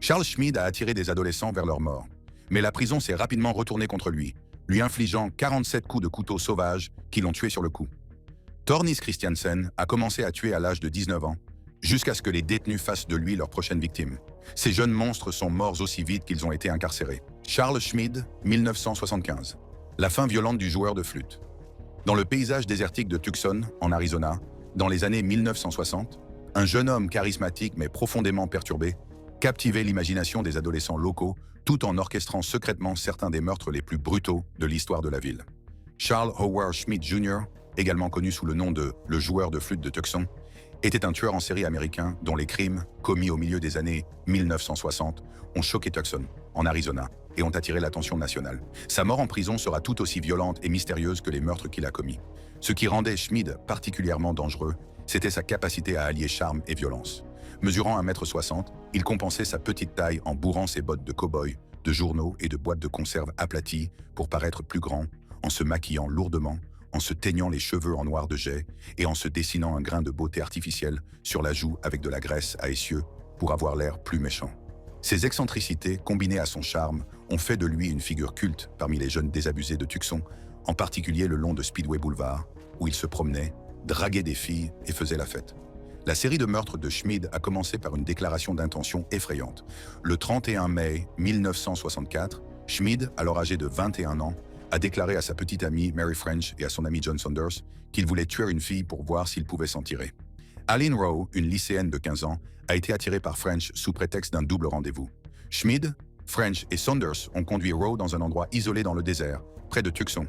Charles Schmid a attiré des adolescents vers leur mort. Mais la prison s'est rapidement retournée contre lui, lui infligeant 47 coups de couteau sauvages qui l'ont tué sur le coup. Tornis Christiansen a commencé à tuer à l'âge de 19 ans, jusqu'à ce que les détenus fassent de lui leur prochaine victime. Ces jeunes monstres sont morts aussi vite qu'ils ont été incarcérés. Charles Schmid, 1975. La fin violente du joueur de flûte. Dans le paysage désertique de Tucson, en Arizona, dans les années 1960, un jeune homme charismatique mais profondément perturbé captivait l'imagination des adolescents locaux tout en orchestrant secrètement certains des meurtres les plus brutaux de l'histoire de la ville. Charles Howard Schmid Jr., également connu sous le nom de « le joueur de flûte de Tucson », était un tueur en série américain dont les crimes, commis au milieu des années 1960, ont choqué Tucson, en Arizona, et ont attiré l'attention nationale. Sa mort en prison sera tout aussi violente et mystérieuse que les meurtres qu'il a commis. Ce qui rendait Schmid particulièrement dangereux, c'était sa capacité à allier charme et violence. Mesurant 1,60 m, il compensait sa petite taille en bourrant ses bottes de cow-boy, de journaux et de boîtes de conserve aplaties pour paraître plus grand, en se maquillant lourdement, en se teignant les cheveux en noir de jais et en se dessinant un grain de beauté artificielle sur la joue avec de la graisse à essieu pour avoir l'air plus méchant. Ces excentricités, combinées à son charme, ont fait de lui une figure culte parmi les jeunes désabusés de Tucson, en particulier le long de Speedway Boulevard, où il se promenait, draguait des filles et faisait la fête. La série de meurtres de Schmid a commencé par une déclaration d'intention effrayante. Le 31 mai 1964, Schmid, alors âgé de 21 ans, a déclaré à sa petite amie Mary French et à son ami John Saunders qu'il voulait tuer une fille pour voir s'il pouvait s'en tirer. Aline Rowe, une lycéenne de 15 ans, a été attirée par French sous prétexte d'un double rendez-vous. Schmid, French et Saunders ont conduit Rowe dans un endroit isolé dans le désert, près de Tucson.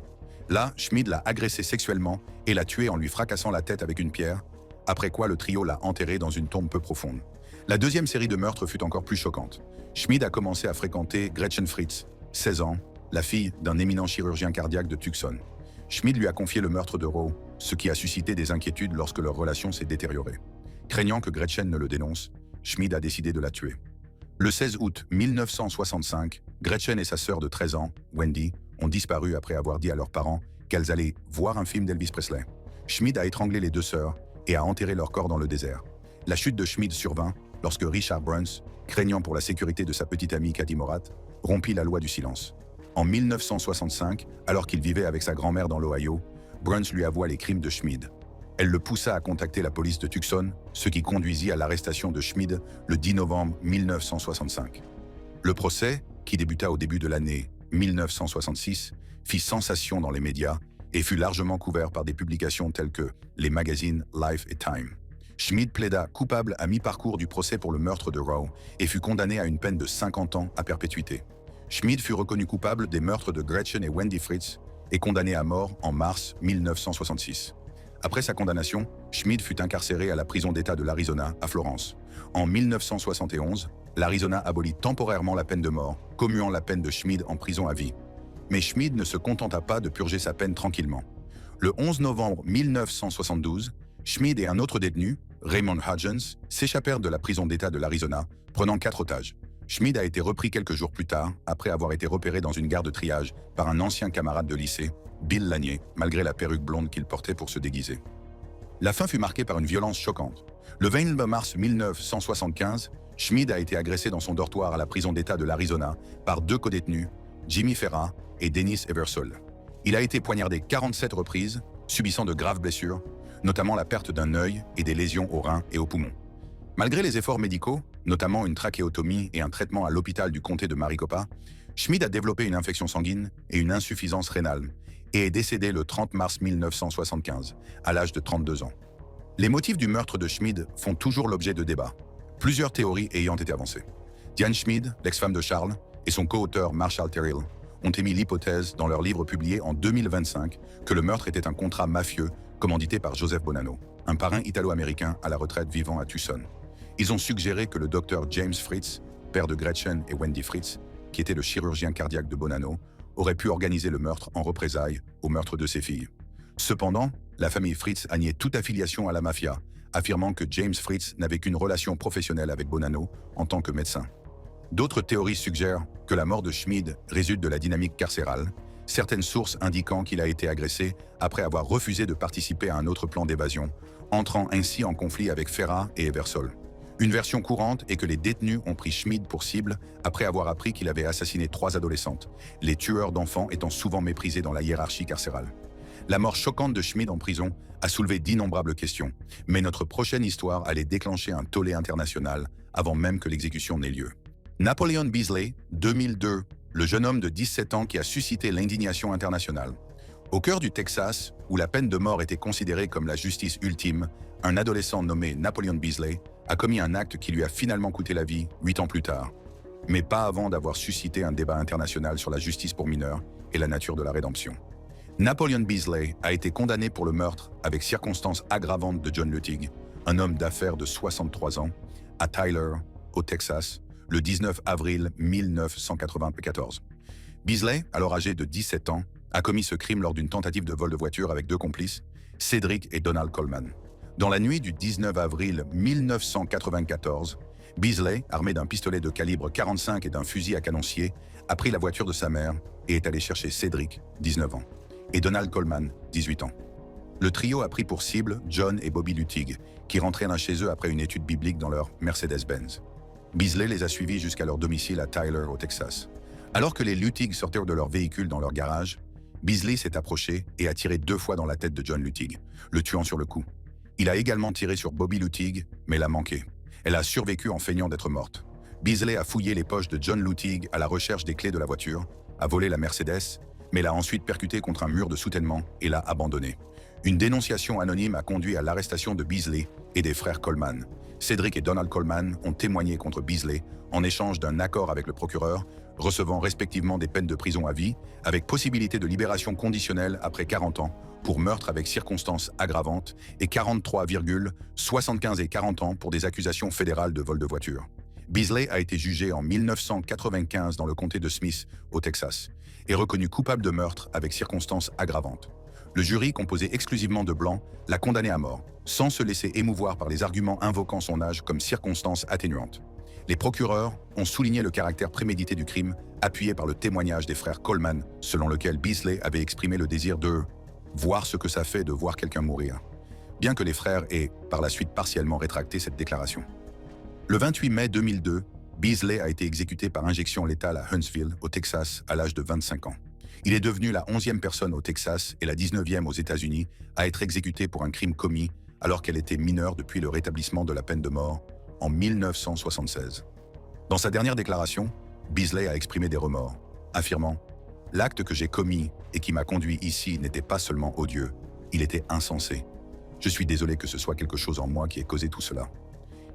Là, Schmid l'a agressée sexuellement et l'a tuée en lui fracassant la tête avec une pierre, après quoi le trio l'a enterré dans une tombe peu profonde. La deuxième série de meurtres fut encore plus choquante. Schmid a commencé à fréquenter Gretchen Fritz, 16 ans, la fille d'un éminent chirurgien cardiaque de Tucson. Schmid lui a confié le meurtre de Rowe, ce qui a suscité des inquiétudes lorsque leur relation s'est détériorée. Craignant que Gretchen ne le dénonce, Schmid a décidé de la tuer. Le 16 août 1965, Gretchen et sa sœur de 13 ans, Wendy, ont disparu après avoir dit à leurs parents qu'elles allaient voir un film d'Elvis Presley. Schmid a étranglé les deux sœurs et a enterré leur corps dans le désert. La chute de Schmid survint lorsque Richard Bruns, craignant pour la sécurité de sa petite amie Cathy Morat, rompit la loi du silence. En 1965, alors qu'il vivait avec sa grand-mère dans l'Ohio, Bruns lui avoua les crimes de Schmid. Elle le poussa à contacter la police de Tucson, ce qui conduisit à l'arrestation de Schmid le 10 novembre 1965. Le procès, qui débuta au début de l'année 1966, fit sensation dans les médias et fut largement couvert par des publications telles que les magazines Life et Time. Schmid plaida coupable à mi-parcours du procès pour le meurtre de Rowe et fut condamné à une peine de 50 ans à perpétuité. Schmid fut reconnu coupable des meurtres de Gretchen et Wendy Fritz et condamné à mort en mars 1966. Après sa condamnation, Schmid fut incarcéré à la prison d'État de l'Arizona, à Florence. En 1971, l'Arizona abolit temporairement la peine de mort, commuant la peine de Schmid en prison à vie. Mais Schmid ne se contenta pas de purger sa peine tranquillement. Le 11 novembre 1972, Schmid et un autre détenu, Raymond Hudgens, s'échappèrent de la prison d'État de l'Arizona, prenant 4 otages. Schmid a été repris quelques jours plus tard, après avoir été repéré dans une gare de triage par un ancien camarade de lycée, Bill Lanier, malgré la perruque blonde qu'il portait pour se déguiser. La fin fut marquée par une violence choquante. Le 20 mars 1975, Schmid a été agressé dans son dortoir à la prison d'État de l'Arizona par 2 codétenus, Jimmy Ferra et Dennis Eversole. Il a été poignardé 47 reprises, subissant de graves blessures, notamment la perte d'un œil et des lésions aux reins et aux poumons. Malgré les efforts médicaux, notamment une trachéotomie et un traitement à l'hôpital du comté de Maricopa, Schmid a développé une infection sanguine et une insuffisance rénale et est décédé le 30 mars 1975, à l'âge de 32 ans. Les motifs du meurtre de Schmid font toujours l'objet de débats, plusieurs théories ayant été avancées. Diane Schmid, l'ex-femme de Charles, et son co-auteur Marshall Terrill ont émis l'hypothèse dans leur livre publié en 2025 que le meurtre était un contrat mafieux commandité par Joseph Bonanno, un parrain italo-américain à la retraite vivant à Tucson. Ils ont suggéré que le docteur James Fritz, père de Gretchen et Wendy Fritz, qui était le chirurgien cardiaque de Bonanno, aurait pu organiser le meurtre en représailles au meurtre de ses filles. Cependant, la famille Fritz a nié toute affiliation à la mafia, affirmant que James Fritz n'avait qu'une relation professionnelle avec Bonanno en tant que médecin. D'autres théories suggèrent que la mort de Schmid résulte de la dynamique carcérale, certaines sources indiquant qu'il a été agressé après avoir refusé de participer à un autre plan d'évasion, entrant ainsi en conflit avec Ferra et Eversole. Une version courante est que les détenus ont pris Schmid pour cible après avoir appris qu'il avait assassiné 3 adolescentes, les tueurs d'enfants étant souvent méprisés dans la hiérarchie carcérale. La mort choquante de Schmid en prison a soulevé d'innombrables questions, mais notre prochaine histoire allait déclencher un tollé international avant même que l'exécution n'ait lieu. Napoleon Beasley, 2002, le jeune homme de 17 ans qui a suscité l'indignation internationale. Au cœur du Texas, où la peine de mort était considérée comme la justice ultime, un adolescent nommé Napoleon Beasley a commis un acte qui lui a finalement coûté la vie 8 ans plus tard, mais pas avant d'avoir suscité un débat international sur la justice pour mineurs et la nature de la rédemption. Napoleon Beasley a été condamné pour le meurtre avec circonstances aggravantes de John Luttig, un homme d'affaires de 63 ans, à Tyler, au Texas, le 19 avril 1994. Beasley, alors âgé de 17 ans, a commis ce crime lors d'une tentative de vol de voiture avec 2 complices, Cedric et Donald Coleman. Dans la nuit du 19 avril 1994, Beasley, armé d'un pistolet de calibre 45 et d'un fusil à canoncier, a pris la voiture de sa mère et est allé chercher Cedric, 19 ans, et Donald Coleman, 18 ans. Le trio a pris pour cible John et Bobby Luttig, qui rentraient l'un chez eux après une étude biblique dans leur Mercedes-Benz. Beasley les a suivis jusqu'à leur domicile à Tyler, au Texas. Alors que les Luttig sortaient de leur véhicule dans leur garage, Beasley s'est approché et a tiré 2 fois dans la tête de John Luttig, le tuant sur le coup. Il a également tiré sur Bobby Luttig, mais l'a manqué. Elle a survécu en feignant d'être morte. Beasley a fouillé les poches de John Luttig à la recherche des clés de la voiture, a volé la Mercedes, mais l'a ensuite percuté contre un mur de soutènement et l'a abandonné. Une dénonciation anonyme a conduit à l'arrestation de Beasley et des frères Coleman. Cedric et Donald Coleman ont témoigné contre Beasley en échange d'un accord avec le procureur, recevant respectivement des peines de prison à vie, avec possibilité de libération conditionnelle après 40 ans, pour meurtre avec circonstances aggravantes, et 43,75 et 40 ans pour des accusations fédérales de vol de voiture. Beasley a été jugé en 1995 dans le comté de Smith, au Texas, et reconnu coupable de meurtre avec circonstances aggravantes. Le jury, composé exclusivement de blancs, l'a condamné à mort, sans se laisser émouvoir par les arguments invoquant son âge comme circonstance atténuante. Les procureurs ont souligné le caractère prémédité du crime, appuyé par le témoignage des frères Coleman, selon lequel Beasley avait exprimé le désir de « voir ce que ça fait de voir quelqu'un mourir », bien que les frères aient, par la suite, partiellement rétracté cette déclaration. Le 28 mai 2002, Beasley a été exécuté par injection létale à Huntsville, au Texas, à l'âge de 25 ans. Il est devenu la 11e personne au Texas et la 19e aux États-Unis à être exécutée pour un crime commis alors qu'elle était mineure depuis le rétablissement de la peine de mort en 1976. Dans sa dernière déclaration, Beasley a exprimé des remords, affirmant « L'acte que j'ai commis et qui m'a conduit ici n'était pas seulement odieux, il était insensé. Je suis désolé que ce soit quelque chose en moi qui ait causé tout cela. »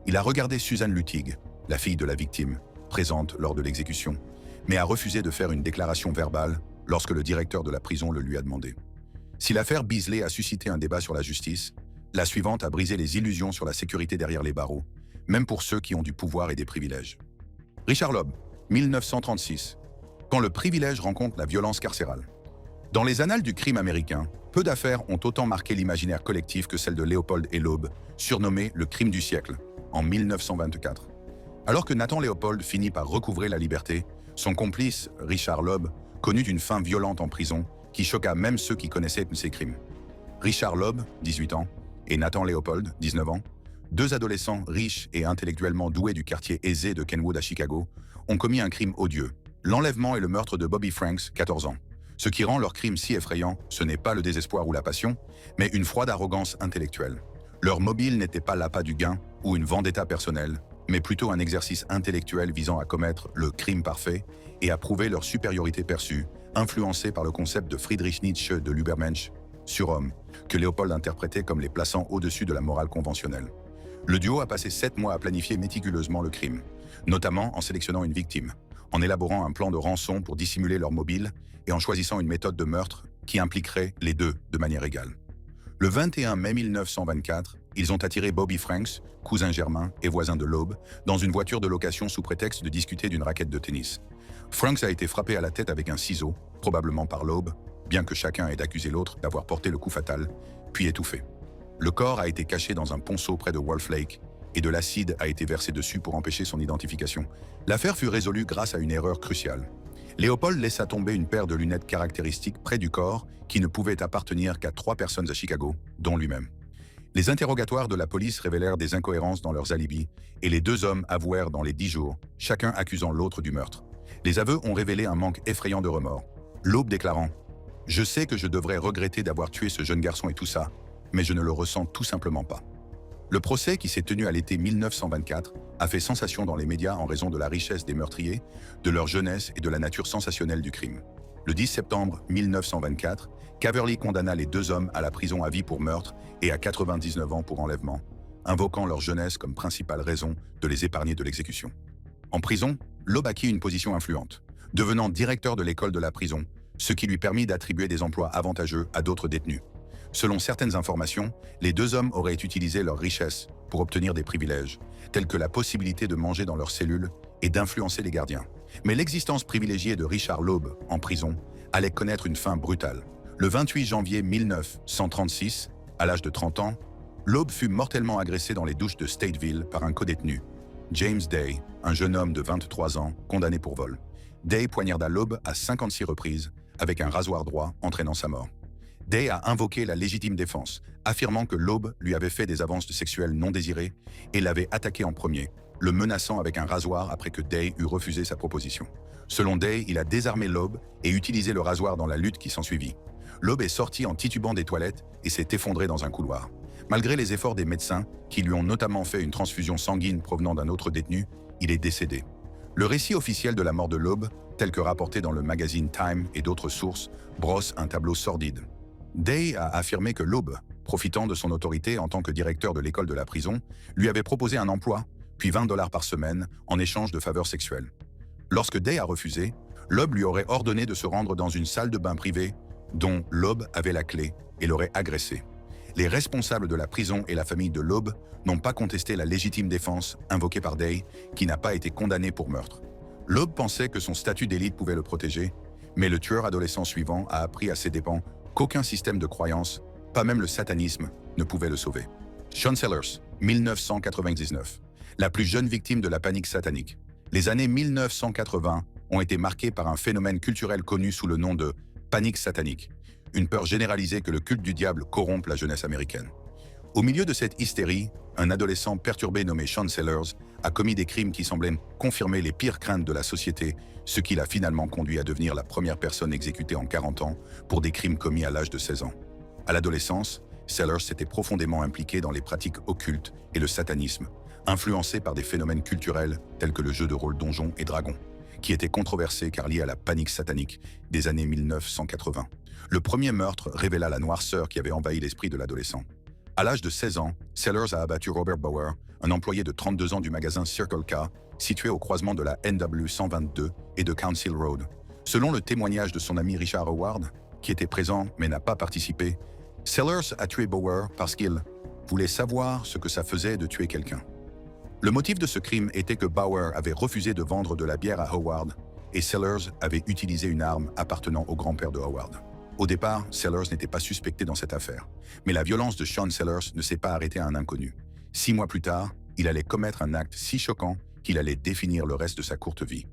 Il a regardé Susan Luttig, la fille de la victime, présente lors de l'exécution, mais a refusé de faire une déclaration verbale lorsque le directeur de la prison le lui a demandé. Si l'affaire Beasley a suscité un débat sur la justice, la suivante a brisé les illusions sur la sécurité derrière les barreaux, même pour ceux qui ont du pouvoir et des privilèges. Richard Loeb, 1936. Quand le privilège rencontre la violence carcérale. Dans les annales du crime américain, peu d'affaires ont autant marqué l'imaginaire collectif que celle de Leopold et Loeb, surnommé le crime du siècle, en 1924. Alors que Nathan Leopold finit par recouvrer la liberté, son complice, Richard Loeb, connut une fin violente en prison qui choqua même ceux qui connaissaient ses crimes. Richard Loeb, 18 ans, et Nathan Leopold, 19 ans, 2 adolescents riches et intellectuellement doués du quartier aisé de Kenwood à Chicago, ont commis un crime odieux, l'enlèvement et le meurtre de Bobby Franks, 14 ans. Ce qui rend leur crime si effrayant, ce n'est pas le désespoir ou la passion, mais une froide arrogance intellectuelle. Leur mobile n'était pas l'appât du gain ou une vendetta personnelle, mais plutôt un exercice intellectuel visant à commettre le crime parfait et à prouver leur supériorité perçue, influencée par le concept de Friedrich Nietzsche de l'Übermensch, surhomme, que Léopold interprétait comme les plaçant au-dessus de la morale conventionnelle. Le duo a passé 7 mois à planifier méticuleusement le crime, notamment en sélectionnant une victime, en élaborant un plan de rançon pour dissimuler leur mobile et en choisissant une méthode de meurtre qui impliquerait les deux de manière égale. Le 21 mai 1924, ils ont attiré Bobby Franks, cousin germain et voisin de Loeb, dans une voiture de location sous prétexte de discuter d'une raquette de tennis. Franks a été frappé à la tête avec un ciseau, probablement par Loeb, bien que chacun ait accusé l'autre d'avoir porté le coup fatal, puis étouffé. Le corps a été caché dans un ponceau près de Wolf Lake et de l'acide a été versé dessus pour empêcher son identification. L'affaire fut résolue grâce à une erreur cruciale. Léopold laissa tomber une paire de lunettes caractéristiques près du corps qui ne pouvait appartenir qu'à 3 personnes à Chicago, dont lui-même. Les interrogatoires de la police révélèrent des incohérences dans leurs alibis et les deux hommes avouèrent dans les 10 jours, chacun accusant l'autre du meurtre. Les aveux ont révélé un manque effrayant de remords. Loeb déclarant « Je sais que je devrais regretter d'avoir tué ce jeune garçon et tout ça, mais je ne le ressens tout simplement pas. » Le procès, qui s'est tenu à l'été 1924, a fait sensation dans les médias en raison de la richesse des meurtriers, de leur jeunesse et de la nature sensationnelle du crime. Le 10 septembre 1924, Caverly condamna les deux hommes à la prison à vie pour meurtre et à 99 ans pour enlèvement, invoquant leur jeunesse comme principale raison de les épargner de l'exécution. En prison, Loeb acquit une position influente, devenant directeur de l'école de la prison, ce qui lui permit d'attribuer des emplois avantageux à d'autres détenus. Selon certaines informations, les deux hommes auraient utilisé leur richesse pour obtenir des privilèges, tels que la possibilité de manger dans leurs cellules et d'influencer les gardiens. Mais l'existence privilégiée de Richard Loeb en prison allait connaître une fin brutale. Le 28 janvier 1936, à l'âge de 30 ans, Loeb fut mortellement agressé dans les douches de Stateville par un codétenu, James Day, un jeune homme de 23 ans condamné pour vol. Day poignarda Loeb à 56 reprises avec un rasoir droit entraînant sa mort. Day a invoqué la légitime défense, affirmant que Loeb lui avait fait des avances sexuelles non désirées et l'avait attaqué en premier, le menaçant avec un rasoir après que Day eut refusé sa proposition. Selon Day, il a désarmé Loeb et utilisé le rasoir dans la lutte qui s'ensuivit. Loeb est sorti en titubant des toilettes et s'est effondré dans un couloir. Malgré les efforts des médecins, qui lui ont notamment fait une transfusion sanguine provenant d'un autre détenu, il est décédé. Le récit officiel de la mort de Loeb, tel que rapporté dans le magazine Time et d'autres sources, brosse un tableau sordide. Day a affirmé que Loeb, profitant de son autorité en tant que directeur de l'école de la prison, lui avait proposé un emploi, puis $20 par semaine, en échange de faveurs sexuelles. Lorsque Day a refusé, Loeb lui aurait ordonné de se rendre dans une salle de bain privée, dont Loeb avait la clé, et l'aurait agressé. Les responsables de la prison et la famille de Loeb n'ont pas contesté la légitime défense invoquée par Day, qui n'a pas été condamné pour meurtre. Loeb pensait que son statut d'élite pouvait le protéger, mais le tueur adolescent suivant a appris à ses dépens qu'aucun système de croyance, pas même le satanisme, ne pouvait le sauver. Sean Sellers, 1999. La plus jeune victime de la panique satanique. Les années 1980 ont été marquées par un phénomène culturel connu sous le nom de panique satanique, une peur généralisée que le culte du diable corrompe la jeunesse américaine. Au milieu de cette hystérie, un adolescent perturbé nommé Sean Sellers a commis des crimes qui semblaient confirmer les pires craintes de la société, ce qui l'a finalement conduit à devenir la première personne exécutée en 40 ans pour des crimes commis à l'âge de 16 ans. À l'adolescence, Sellers s'était profondément impliqué dans les pratiques occultes et le satanisme, influencé par des phénomènes culturels tels que le jeu de rôle Donjons et Dragons, qui était controversé car lié à la panique satanique des années 1980. Le premier meurtre révéla la noirceur qui avait envahi l'esprit de l'adolescent. À l'âge de 16 ans, Sellers a abattu Robert Bauer, un employé de 32 ans du magasin Circle K, situé au croisement de la NW 122 et de Council Road. Selon le témoignage de son ami Richard Howard, qui était présent mais n'a pas participé, Sellers a tué Bauer parce qu'il voulait savoir ce que ça faisait de tuer quelqu'un. Le motif de ce crime était que Bauer avait refusé de vendre de la bière à Howard et Sellers avait utilisé une arme appartenant au grand-père de Howard. Au départ, Sellers n'était pas suspecté dans cette affaire, mais la violence de Sean Sellers ne s'est pas arrêtée à un inconnu. 6 mois plus tard, il allait commettre un acte si choquant qu'il allait définir le reste de sa courte vie.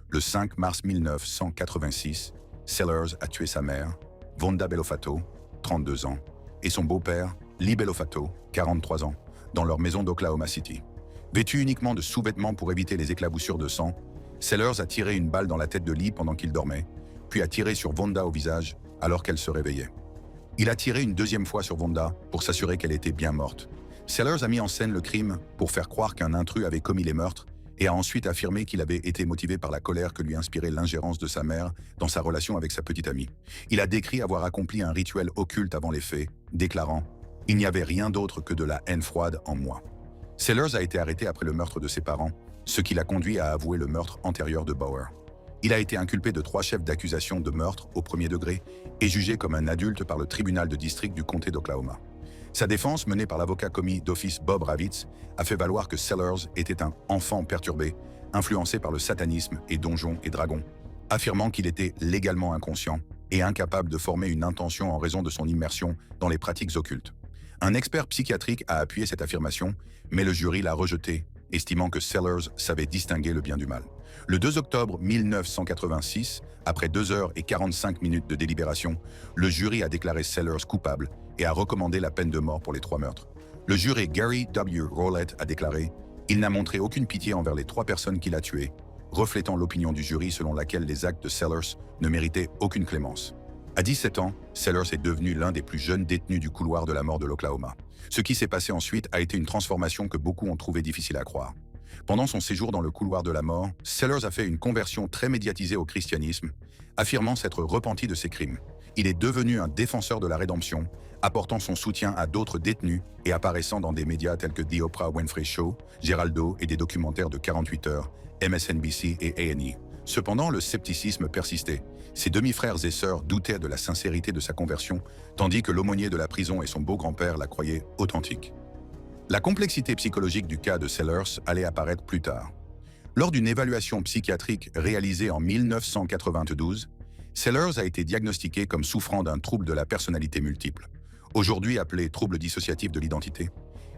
Le 5 mars 1986, Sellers a tué sa mère, Vonda Bellofato, 32 ans, et son beau-père, Lee Bellofato, 43 ans, dans leur maison d'Oklahoma City. Vêtu uniquement de sous-vêtements pour éviter les éclaboussures de sang, Sellers a tiré une balle dans la tête de Lee pendant qu'il dormait, puis a tiré sur Vonda au visage alors qu'elle se réveillait. Il a tiré une deuxième fois sur Vonda pour s'assurer qu'elle était bien morte. Sellers a mis en scène le crime pour faire croire qu'un intrus avait commis les meurtres et a ensuite affirmé qu'il avait été motivé par la colère que lui inspirait l'ingérence de sa mère dans sa relation avec sa petite amie. Il a décrit avoir accompli un rituel occulte avant les faits, déclarant « Il n'y avait rien d'autre que de la haine froide en moi ». Sellers a été arrêté après le meurtre de ses parents, ce qui l'a conduit à avouer le meurtre antérieur de Bauer. Il a été inculpé de 3 chefs d'accusation de meurtre au premier degré et jugé comme un adulte par le tribunal de district du comté d'Oklahoma. Sa défense, menée par l'avocat commis d'office Bob Ravitz, a fait valoir que Sellers était un enfant perturbé, influencé par le satanisme et Donjons et Dragons, affirmant qu'il était légalement inconscient et incapable de former une intention en raison de son immersion dans les pratiques occultes. Un expert psychiatrique a appuyé cette affirmation, mais le jury l'a rejeté, estimant que Sellers savait distinguer le bien du mal. Le 2 octobre 1986, après 2 heures et 45 minutes de délibération, le jury a déclaré Sellers coupable et a recommandé la peine de mort pour les 3 meurtres. Le juré Gary W. Rowlett a déclaré « Il n'a montré aucune pitié envers les 3 personnes qu'il a tuées », reflétant l'opinion du jury selon laquelle les actes de Sellers ne méritaient aucune clémence. À 17 ans, Sellers est devenu l'un des plus jeunes détenus du couloir de la mort de l'Oklahoma. Ce qui s'est passé ensuite a été une transformation que beaucoup ont trouvé difficile à croire. Pendant son séjour dans le couloir de la mort, Sellers a fait une conversion très médiatisée au christianisme, affirmant s'être repenti de ses crimes. Il est devenu un défenseur de la rédemption, apportant son soutien à d'autres détenus et apparaissant dans des médias tels que The Oprah Winfrey Show, Geraldo et des documentaires de 48 heures, MSNBC et A&E. Cependant, le scepticisme persistait. Ses demi-frères et sœurs doutaient de la sincérité de sa conversion, tandis que l'aumônier de la prison et son beau-grand-père la croyaient authentique. La complexité psychologique du cas de Sellers allait apparaître plus tard. Lors d'une évaluation psychiatrique réalisée en 1992, Sellers a été diagnostiqué comme souffrant d'un trouble de la personnalité multiple, aujourd'hui appelé trouble dissociatif de l'identité,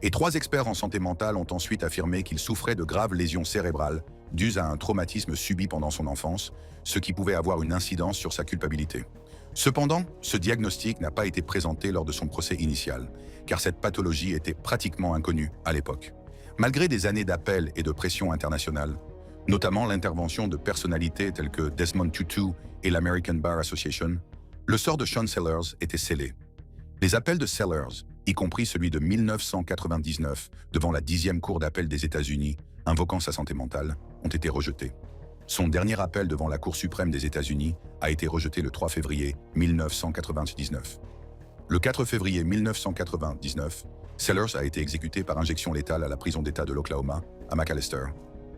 et 3 experts en santé mentale ont ensuite affirmé qu'il souffrait de graves lésions cérébrales dues à un traumatisme subi pendant son enfance, ce qui pouvait avoir une incidence sur sa culpabilité. Cependant, ce diagnostic n'a pas été présenté lors de son procès initial, car cette pathologie était pratiquement inconnue à l'époque. Malgré des années d'appels et de pression internationale, notamment l'intervention de personnalités telles que Desmond Tutu et l'American Bar Association, le sort de Sean Sellers était scellé. Les appels de Sellers, y compris celui de 1999 devant la 10e Cour d'appel des États-Unis, invoquant sa santé mentale, ont été rejetés. Son dernier appel devant la Cour suprême des États-Unis a été rejeté le 3 février 1999. Le 4 février 1999, Sellers a été exécuté par injection létale à la prison d'État de l'Oklahoma, à McAlester,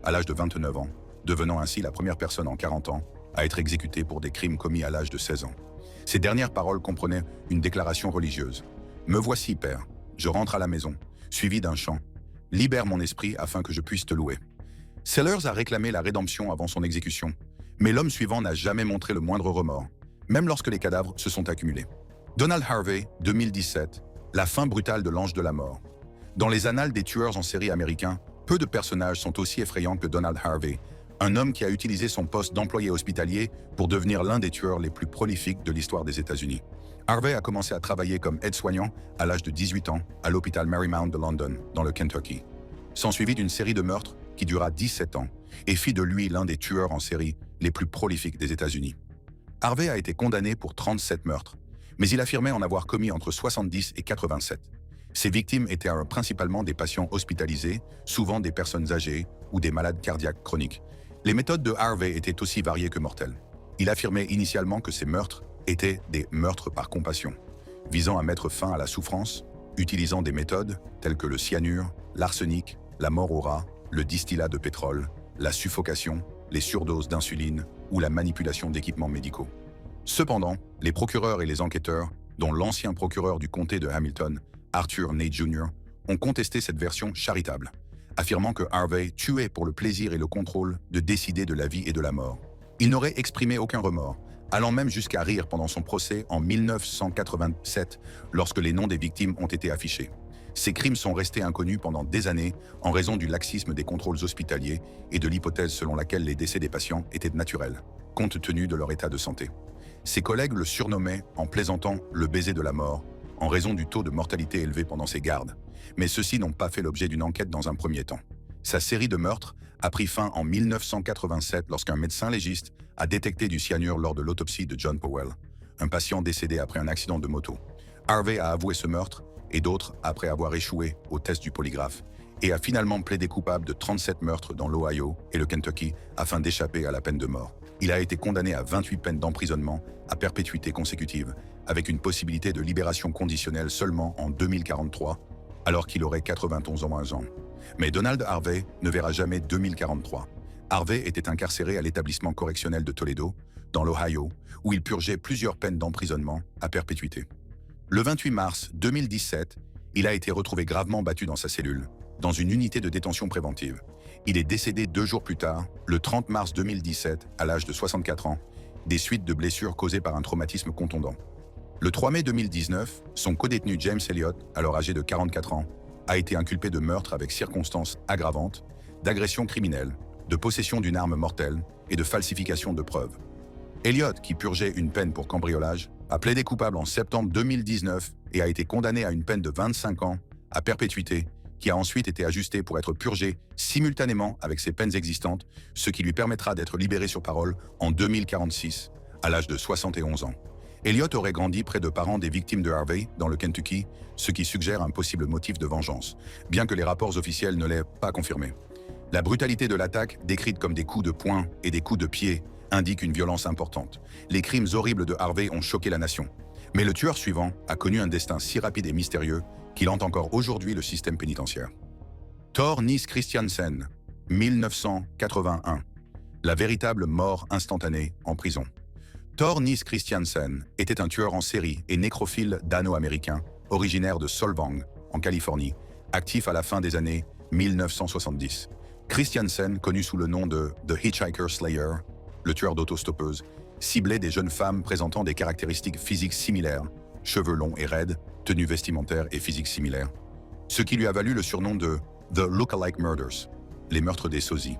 à l'âge de 29 ans, devenant ainsi la première personne en 40 ans à être exécutée pour des crimes commis à l'âge de 16 ans. Ses dernières paroles comprenaient une déclaration religieuse. « Me voici, Père, je rentre à la maison, suivi d'un chant. Libère mon esprit afin que je puisse te louer. » Sellers a réclamé la rédemption avant son exécution, mais l'homme suivant n'a jamais montré le moindre remords, même lorsque les cadavres se sont accumulés. Donald Harvey, 2017, la fin brutale de l'ange de la mort. Dans les annales des tueurs en série américains, peu de personnages sont aussi effrayants que Donald Harvey, un homme qui a utilisé son poste d'employé hospitalier pour devenir l'un des tueurs les plus prolifiques de l'histoire des États-Unis. Harvey a commencé à travailler comme aide-soignant à l'âge de 18 ans à l'hôpital Marymount de London, dans le Kentucky. S'ensuivit d'une série de meurtres qui dura 17 ans et fit de lui l'un des tueurs en série les plus prolifiques des États-Unis. Harvey a été condamné pour 37 meurtres, mais il affirmait en avoir commis entre 70 et 87. Ses victimes étaient principalement des patients hospitalisés, souvent des personnes âgées ou des malades cardiaques chroniques. Les méthodes de Harvey étaient aussi variées que mortelles. Il affirmait initialement que ces meurtres étaient des meurtres par compassion, visant à mettre fin à la souffrance, utilisant des méthodes telles que le cyanure, l'arsenic, la mort au rat, le distillat de pétrole, la suffocation, les surdoses d'insuline ou la manipulation d'équipements médicaux. Cependant, les procureurs et les enquêteurs, dont l'ancien procureur du comté de Hamilton, Arthur Nate Jr., ont contesté cette version charitable, affirmant que Harvey tuait pour le plaisir et le contrôle de décider de la vie et de la mort. Il n'aurait exprimé aucun remords, allant même jusqu'à rire pendant son procès en 1987 lorsque les noms des victimes ont été affichés. Ces crimes sont restés inconnus pendant des années en raison du laxisme des contrôles hospitaliers et de l'hypothèse selon laquelle les décès des patients étaient naturels, compte tenu de leur état de santé. Ses collègues le surnommaient, en plaisantant, le baiser de la mort, en raison du taux de mortalité élevé pendant ses gardes. Mais ceux-ci n'ont pas fait l'objet d'une enquête dans un premier temps. Sa série de meurtres a pris fin en 1987 lorsqu'un médecin légiste a détecté du cyanure lors de l'autopsie de John Powell, un patient décédé après un accident de moto. Harvey a avoué ce meurtre et d'autres après avoir échoué au test du polygraphe et a finalement plaidé coupable de 37 meurtres dans l'Ohio et le Kentucky afin d'échapper à la peine de mort. Il a été condamné à 28 peines d'emprisonnement à perpétuité consécutive, avec une possibilité de libération conditionnelle seulement en 2043, alors qu'il aurait 91 ans. Mais Donald Harvey ne verra jamais 2043. Harvey était incarcéré à l'établissement correctionnel de Toledo, dans l'Ohio, où il purgeait plusieurs peines d'emprisonnement à perpétuité. Le 28 mars 2017, il a été retrouvé gravement battu dans sa cellule, dans une unité de détention préventive. Il est décédé 2 jours plus tard, le 30 mars 2017, à l'âge de 64 ans, des suites de blessures causées par un traumatisme contondant. Le 3 mai 2019, son codétenu James Elliott, alors âgé de 44 ans, a été inculpé de meurtre avec circonstances aggravantes, d'agression criminelle, de possession d'une arme mortelle et de falsification de preuves. Elliott, qui purgeait une peine pour cambriolage, a plaidé coupable en septembre 2019 et a été condamné à une peine de 25 ans à perpétuité, qui a ensuite été ajusté pour être purgé simultanément avec ses peines existantes, ce qui lui permettra d'être libéré sur parole en 2046, à l'âge de 71 ans. Elliot aurait grandi près de parents des victimes de Harvey, dans le Kentucky, ce qui suggère un possible motif de vengeance, bien que les rapports officiels ne l'aient pas confirmé. La brutalité de l'attaque, décrite comme des coups de poing et des coups de pied, indique une violence importante. Les crimes horribles de Harvey ont choqué la nation. Mais le tueur suivant a connu un destin si rapide et mystérieux qu'il hante encore aujourd'hui le système pénitentiaire. Tor Nisse Christiansen, 1981. La véritable mort instantanée en prison. Tor Nisse Christiansen était un tueur en série et nécrophile dano-américain, originaire de Solvang, en Californie, actif à la fin des années 1970. Christiansen, connu sous le nom de The Hitchhiker Slayer, le tueur d'autostoppeuses, ciblait des jeunes femmes présentant des caractéristiques physiques similaires, cheveux longs et raides, tenues vestimentaires et physiques similaires, ce qui lui a valu le surnom de The Lookalike Murders, les meurtres des sosies.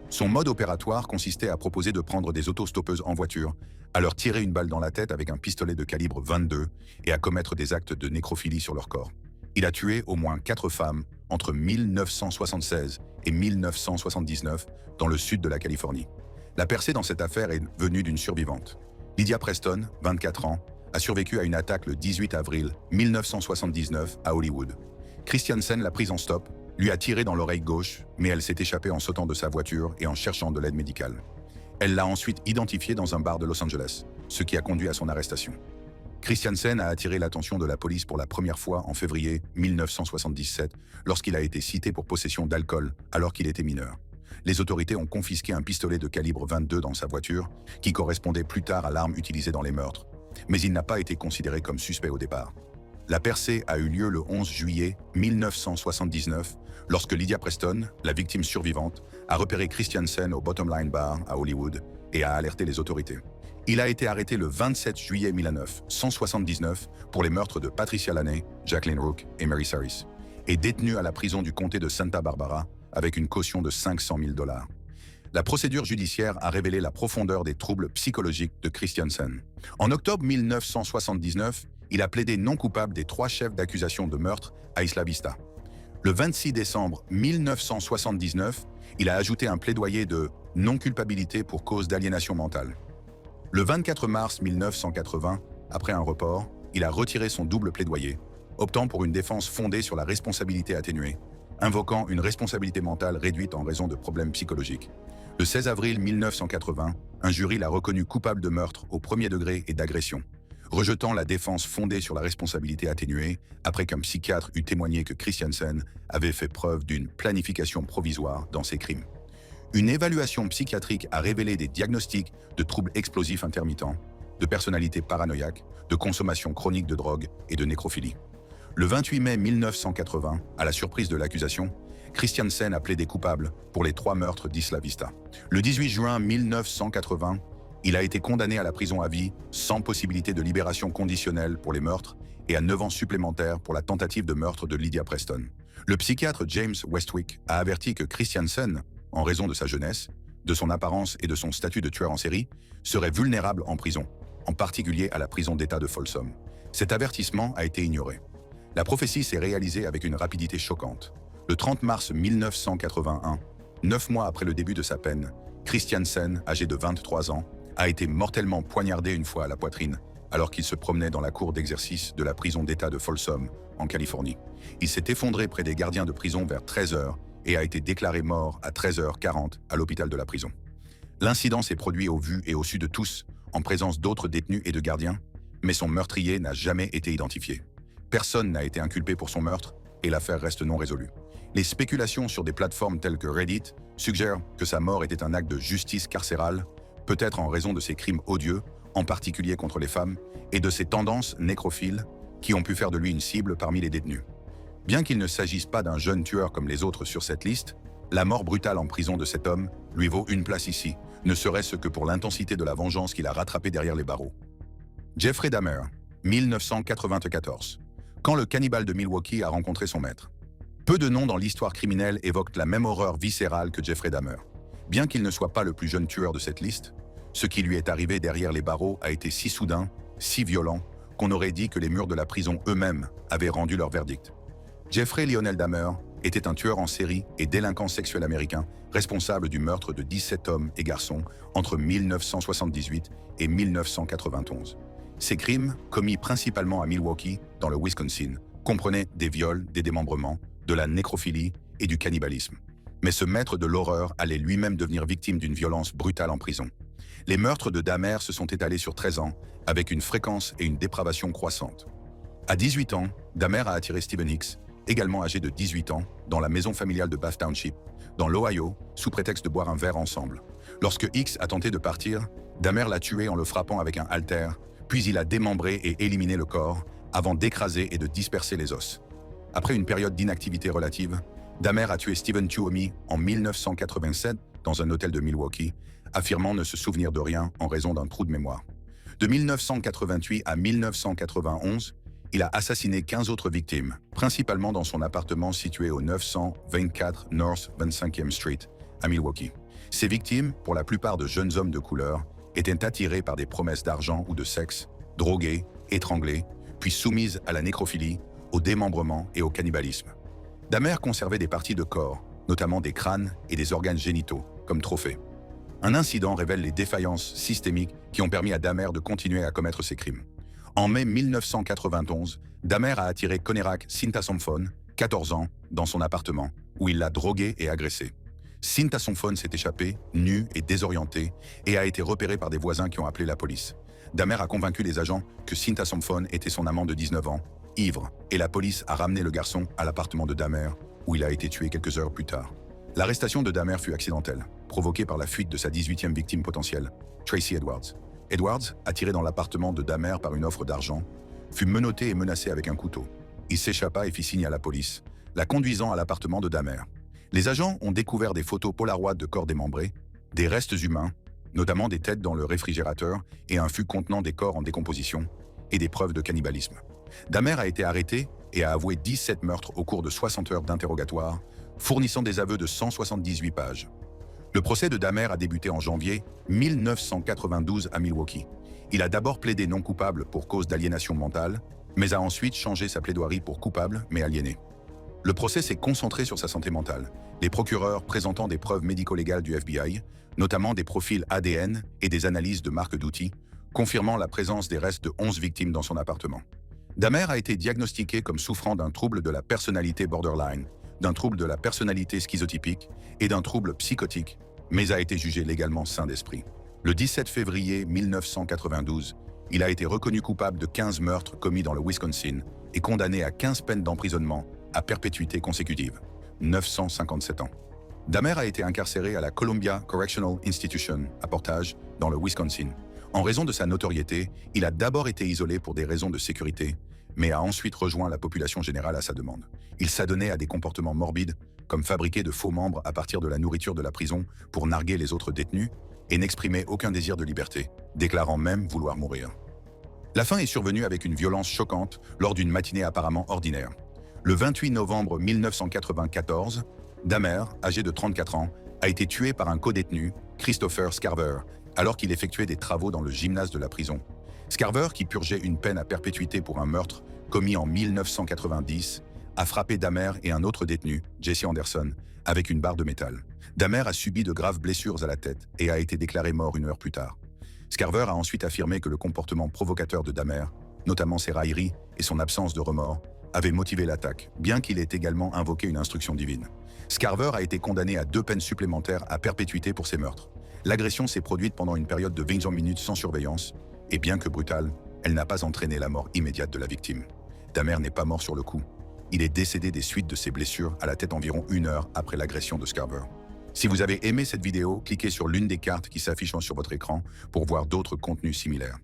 Son mode opératoire consistait à proposer de prendre des autostoppeuses en voiture, à leur tirer une balle dans la tête avec un pistolet de calibre 22 et à commettre des actes de nécrophilie sur leur corps. Il a tué au moins 4 femmes entre 1976 et 1979 dans le sud de la Californie. La percée dans cette affaire est venue d'une survivante. Lydia Preston, 24 ans, a survécu à une attaque le 18 avril 1979 à Hollywood. Christiansen l'a prise en stop, lui a tiré dans l'oreille gauche, mais elle s'est échappée en sautant de sa voiture et en cherchant de l'aide médicale. Elle l'a ensuite identifiée dans un bar de Los Angeles, ce qui a conduit à son arrestation. Christiansen a attiré l'attention de la police pour la première fois en février 1977, lorsqu'il a été cité pour possession d'alcool alors qu'il était mineur. Les autorités ont confisqué un pistolet de calibre 22 dans sa voiture, qui correspondait plus tard à l'arme utilisée dans les meurtres, mais il n'a pas été considéré comme suspect au départ. La percée a eu lieu le 11 juillet 1979, lorsque Lydia Preston, la victime survivante, a repéré Christiansen au Bottom Line Bar à Hollywood et a alerté les autorités. Il a été arrêté le 27 juillet 1979 pour les meurtres de Patricia Laney, Jacqueline Rook et Mary Saris, et détenu à la prison du comté de Santa Barbara avec une caution de 500 000 $. La procédure judiciaire a révélé la profondeur des troubles psychologiques de Christiansen. En octobre 1979, il a plaidé non coupable des 3 chefs d'accusation de meurtre à Isla Vista. Le 26 décembre 1979, il a ajouté un plaidoyer de non-culpabilité pour cause d'aliénation mentale. Le 24 mars 1980, après un report, il a retiré son double plaidoyer, optant pour une défense fondée sur la responsabilité atténuée, invoquant une responsabilité mentale réduite en raison de problèmes psychologiques. Le 16 avril 1980, un jury l'a reconnu coupable de meurtre au premier degré et d'agression, rejetant la défense fondée sur la responsabilité atténuée après qu'un psychiatre eut témoigné que Christiansen avait fait preuve d'une planification provisoire dans ses crimes. Une évaluation psychiatrique a révélé des diagnostics de troubles explosifs intermittents, de personnalité paranoïaque, de consommation chronique de drogue et de nécrophilie. Le 28 mai 1980, à la surprise de l'accusation, Christiansen a plaidé coupable pour les 3 meurtres d'Isla Vista. Le 18 juin 1980, il a été condamné à la prison à vie sans possibilité de libération conditionnelle pour les meurtres et à 9 ans supplémentaires pour la tentative de meurtre de Lydia Preston. Le psychiatre James Westwick a averti que Christiansen, en raison de sa jeunesse, de son apparence et de son statut de tueur en série, serait vulnérable en prison, en particulier à la prison d'État de Folsom. Cet avertissement a été ignoré. La prophétie s'est réalisée avec une rapidité choquante. Le 30 mars 1981, 9 mois après le début de sa peine, Christiansen, âgé de 23 ans, a été mortellement poignardé une fois à la poitrine, alors qu'il se promenait dans la cour d'exercice de la prison d'État de Folsom, en Californie. Il s'est effondré près des gardiens de prison vers 13 h et a été déclaré mort à 13h40 à l'hôpital de la prison. L'incident s'est produit au vu et au su de tous, en présence d'autres détenus et de gardiens, mais son meurtrier n'a jamais été identifié. Personne n'a été inculpé pour son meurtre et l'affaire reste non résolue. Les spéculations sur des plateformes telles que Reddit suggèrent que sa mort était un acte de justice carcérale, peut-être en raison de ses crimes odieux, en particulier contre les femmes, et de ses tendances nécrophiles qui ont pu faire de lui une cible parmi les détenus. Bien qu'il ne s'agisse pas d'un jeune tueur comme les autres sur cette liste, la mort brutale en prison de cet homme lui vaut une place ici, ne serait-ce que pour l'intensité de la vengeance qu'il a rattrapée derrière les barreaux. Jeffrey Dahmer, 1994. Quand le cannibale de Milwaukee a rencontré son maître. Peu de noms dans l'histoire criminelle évoquent la même horreur viscérale que Jeffrey Dahmer. Bien qu'il ne soit pas le plus jeune tueur de cette liste, ce qui lui est arrivé derrière les barreaux a été si soudain, si violent, qu'on aurait dit que les murs de la prison eux-mêmes avaient rendu leur verdict. Jeffrey Lionel Dahmer était un tueur en série et délinquant sexuel américain responsable du meurtre de 17 hommes et garçons entre 1978 et 1991. Ces crimes, commis principalement à Milwaukee, dans le Wisconsin, comprenaient des viols, des démembrements, de la nécrophilie et du cannibalisme. Mais ce maître de l'horreur allait lui-même devenir victime d'une violence brutale en prison. Les meurtres de Dahmer se sont étalés sur 13 ans, avec une fréquence et une dépravation croissantes. À 18 ans, Dahmer a attiré Stephen Hicks, également âgé de 18 ans, dans la maison familiale de Bath Township, dans l'Ohio, sous prétexte de boire un verre ensemble. Lorsque Hicks a tenté de partir, Dahmer l'a tué en le frappant avec un haltère, puis il a démembré et éliminé le corps, avant d'écraser et de disperser les os. Après une période d'inactivité relative, Dahmer a tué Stephen Tuomi en 1987 dans un hôtel de Milwaukee, affirmant ne se souvenir de rien en raison d'un trou de mémoire. De 1988 à 1991, il a assassiné 15 autres victimes, principalement dans son appartement situé au 924 North 25e Street, à Milwaukee. Ces victimes, pour la plupart de jeunes hommes de couleur, étaient attirées par des promesses d'argent ou de sexe, droguées, étranglées, puis soumises à la nécrophilie, au démembrement et au cannibalisme. Dahmer conservait des parties de corps, notamment des crânes et des organes génitaux, comme trophées. Un incident révèle les défaillances systémiques qui ont permis à Dahmer de continuer à commettre ces crimes. En mai 1991, Dahmer a attiré Conerak Sintasompphon, 14 ans, dans son appartement, où il l'a drogué et agressé. Sintasompphon s'est échappé, nu et désorienté, et a été repéré par des voisins qui ont appelé la police. Dahmer a convaincu les agents que Sintasompphon était son amant de 19 ans, ivre, et la police a ramené le garçon à l'appartement de Dahmer, où il a été tué quelques heures plus tard. L'arrestation de Dahmer fut accidentelle, provoquée par la fuite de sa 18e victime potentielle, Tracy Edwards. Edwards, attiré dans l'appartement de Dahmer par une offre d'argent, fut menotté et menacé avec un couteau. Il s'échappa et fit signe à la police, la conduisant à l'appartement de Dahmer. Les agents ont découvert des photos Polaroid de corps démembrés, des restes humains, notamment des têtes dans le réfrigérateur et un fût contenant des corps en décomposition, et des preuves de cannibalisme. Dahmer a été arrêté et a avoué 17 meurtres au cours de 60 heures d'interrogatoire, fournissant des aveux de 178 pages. Le procès de Dahmer a débuté en janvier 1992 à Milwaukee. Il a d'abord plaidé non coupable pour cause d'aliénation mentale, mais a ensuite changé sa plaidoirie pour coupable mais aliéné. Le procès s'est concentré sur sa santé mentale, les procureurs présentant des preuves médico-légales du FBI, notamment des profils ADN et des analyses de marques d'outils, confirmant la présence des restes de 11 victimes dans son appartement. Dahmer a été diagnostiqué comme souffrant d'un trouble de la personnalité borderline, d'un trouble de la personnalité schizotypique et d'un trouble psychotique, mais a été jugé légalement sain d'esprit. Le 17 février 1992, il a été reconnu coupable de 15 meurtres commis dans le Wisconsin et condamné à 15 peines d'emprisonnement à perpétuité consécutive, 957 ans. Dahmer a été incarcéré à la Columbia Correctional Institution, à Portage, dans le Wisconsin. En raison de sa notoriété, il a d'abord été isolé pour des raisons de sécurité, mais a ensuite rejoint la population générale à sa demande. Il s'adonnait à des comportements morbides, comme fabriquer de faux membres à partir de la nourriture de la prison pour narguer les autres détenus, et n'exprimait aucun désir de liberté, déclarant même vouloir mourir. La fin est survenue avec une violence choquante lors d'une matinée apparemment ordinaire. Le 28 novembre 1994, Dahmer, âgé de 34 ans, a été tué par un codétenu, Christopher Scarver, alors qu'il effectuait des travaux dans le gymnase de la prison. Scarver, qui purgeait une peine à perpétuité pour un meurtre commis en 1990, a frappé Dahmer et un autre détenu, Jesse Anderson, avec une barre de métal. Dahmer a subi de graves blessures à la tête et a été déclaré mort une heure plus tard. Scarver a ensuite affirmé que le comportement provocateur de Dahmer, notamment ses railleries et son absence de remords, avait motivé l'attaque, bien qu'il ait également invoqué une instruction divine. Scarver a été condamné à 2 peines supplémentaires à perpétuité pour ses meurtres. L'agression s'est produite pendant une période de 20 minutes sans surveillance, et bien que brutale, elle n'a pas entraîné la mort immédiate de la victime. Dahmer n'est pas mort sur le coup. Il est décédé des suites de ses blessures à la tête environ 1 heure après l'agression de Scarver. Si vous avez aimé cette vidéo, cliquez sur l'une des cartes qui s'affichent sur votre écran pour voir d'autres contenus similaires.